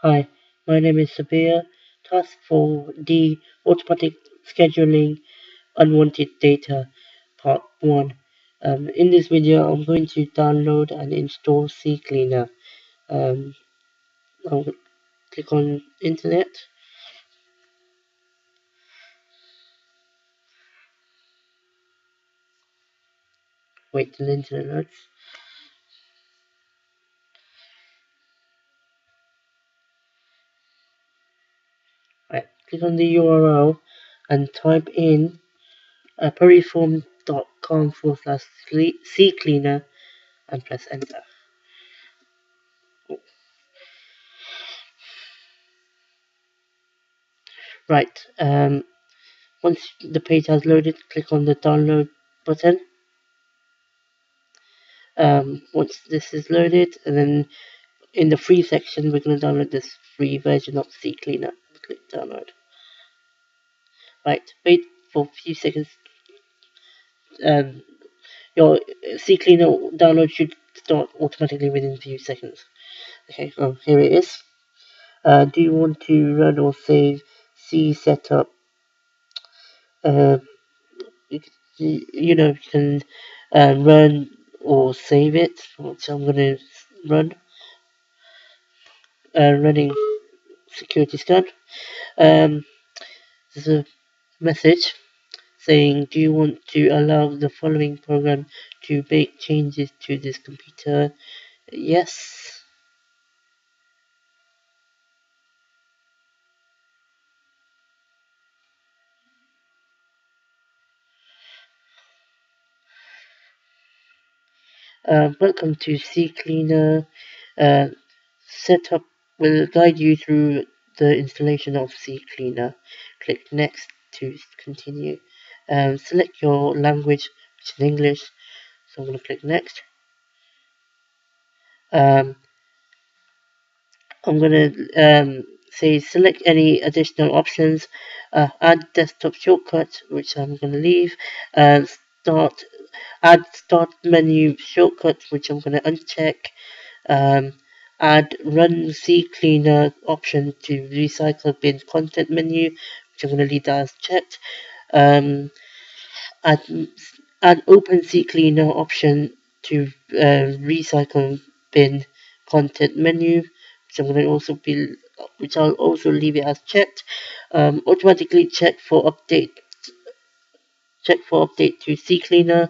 Hi, my name is Sabir, task for the automatic scheduling unwanted data, part 1. In this video, I'm going to download and install CCleaner. Um, I'll click on Internet, wait till the Internet loads. Right, click on the URL and type in periform.com/CCleaner and press enter. Right, once the page has loaded, click on the download button. Once this is loaded, and then in the free section, we're going to download this free version of CCleaner. Click download. Right, wait for a few seconds. Your CCleaner download should start automatically within a few seconds. Okay, here it is. Do you want to run or save C setup? You can run or save it, which I'm going to run. Running security scan. There's a message saying, do you want to allow the following program to make changes to this computer? Yes. Welcome to CCleaner. Setup will guide you through the installation of CCleaner. Click next to continue. Select your language, which is English. So I'm going to click next. I'm going to say select any additional options, add desktop shortcuts, which I'm going to leave, and add start menu shortcuts, which I'm going to uncheck, add run CCleaner option to recycle bin content menu, which I'm going to leave that as checked, add, add open CCleaner option to recycle bin content menu, which I'll also leave it as checked. Automatically check for update to CCleaner,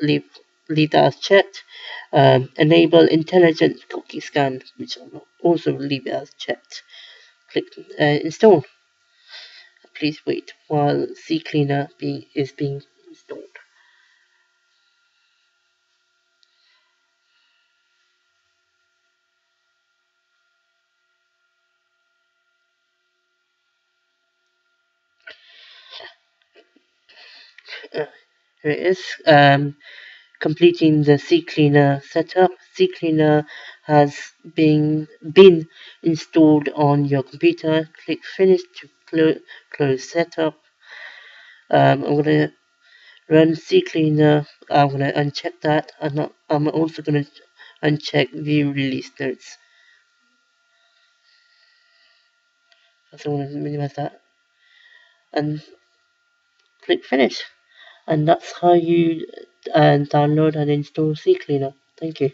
leave that as checked. Enable intelligent cookie scan, which I'll also leave it as checked. Click install. Please wait while CCleaner is being installed. Here it is. Completing the CCleaner setup. CCleaner has been installed on your computer. Click finish to close setup. I'm going to run CCleaner. I'm going to uncheck that. I'm also going to uncheck view release notes. So I'm going to minimize that and click finish. And that's how you download and install CCleaner. Thank you.